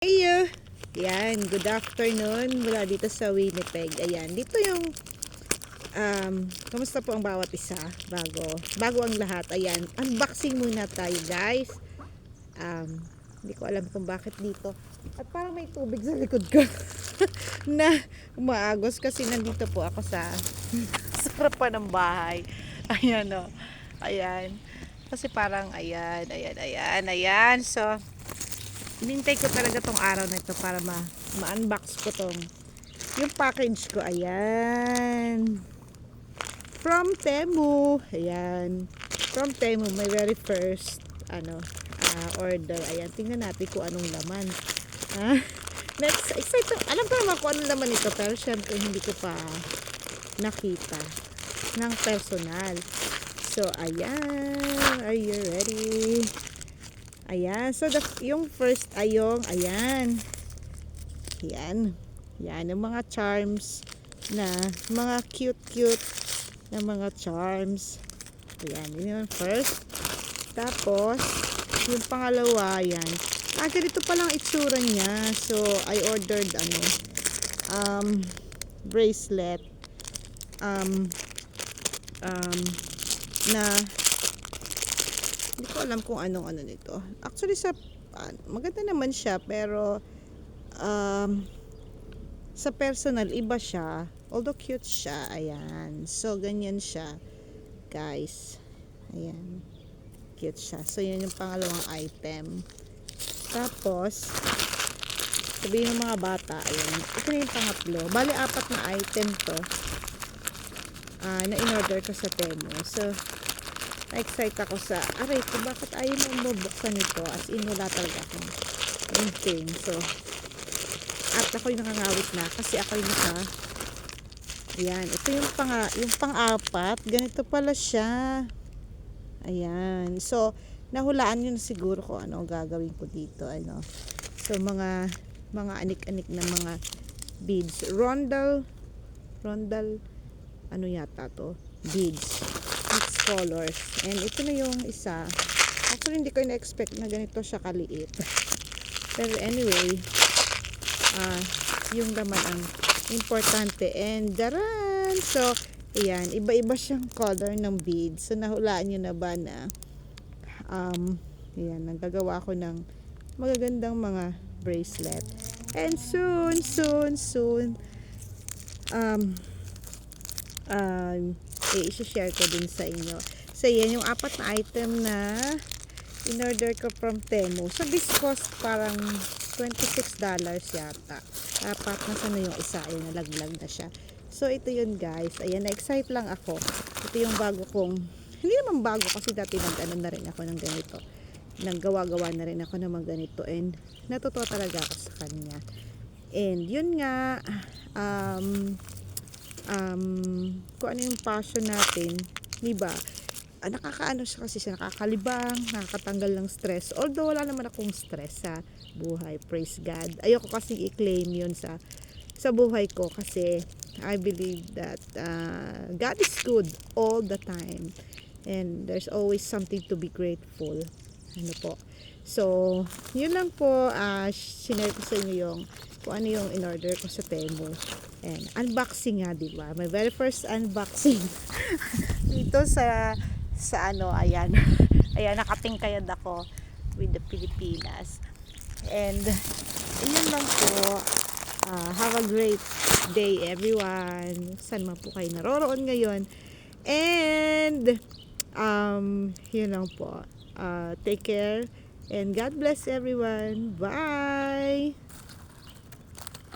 Hey, yan, good afternoon mula dito sa Winnipeg. Ayan, dito yung kamusta po ang bawat isa bago ang lahat. Ayan, unboxing muna tayo, guys. Hindi ko alam kung bakit dito. At parang may tubig sa likod ko na umaagos kasi nandito po ako sa harapan ng bahay. Ayan, oh. Ayan. Kasi parang ayan. So, hinintay ko talaga tong araw na ito para ma-unbox ko tong yung package ko. Ayan, from Temu. Ayan, from Temu, my very first order. Ayan, tingnan natin kung anong laman. Next, excited. Alam ko naman kung anong laman ito, pero syempre hindi ko pa nakita ng personal. So ayan, are you ready? Ayan, so yung first ayong, ayan. Yan, yung mga charms na, mga cute na mga charms. Ayan, yun yung first. Tapos, yung pangalawa, yan. Ganito palang itsura niya. So, I ordered, bracelet. Na, hindi ko alam kung anong nito. Actually maganda naman siya, pero sa personal iba siya, although cute siya. Ayan, so ganyan siya, guys. Ayan, cute siya. So yun yung pangalawang item. Tapos sabihin ng mga bata, ayan, ito na yung pangatlo. Bali, 4 na item to na in-order ko sa Temu. So na-excite ako sa aray ko, bakit ayaw mo mabuksan ito, as in wala talaga akong thing. So at ako yung nakangawit na kasi ako yung ayan, ito yung pang-apat, ganito pala siya. Ayan, so nahulaan nyo na siguro kung ano gagawin ko dito. So mga anik-anik na mga beads, rondel ano yata to, beads mixed colors. And ito na yung isa. Actually hindi ko na-expect na ganito siya kaliit, pero anyway, yung laman ang importante. And daran, so ayan, iba-iba siyang color ng beads. So nahulaan nyo na ba na ayan, nagagawa ko ng magagandang mga bracelet. And soon i-share ko din sa inyo. So yan yung 4 na item na in-order ko from Temu. So this cost parang $26 yata. 4 na sana yung isa, ay nalaglag na siya. So ito yun, guys. Ayan, na-excite lang ako. Ito yung bago kong, hindi naman bago kasi dati nag-ano na rin ako ng ganito. Naggawa-gawa na rin ako ng mga ganito, and natutuwa talaga ako sa kanya. And yun nga, kung ano yung passion natin, diba? Nakakaano siya kasi siya, nakakalibang, nakakatanggal ng stress. Although wala naman akong stress sa buhay, praise God. Ayoko kasi i-claim yun sa buhay ko, kasi I believe that God is good all the time, and there's always something to be grateful. Ano po? So, yun lang po, sinare ko sa inyo yung kung ano yung in-order ko sa Temu. And unboxing nga, diba? My very first unboxing dito sa ayan. Ayan, nakatingkayad ako with the Pilipinas. And yun lang po. Have a great day, everyone. Saan man po kayo naroroon ngayon. And yun lang po. Take care and God bless everyone. Bye!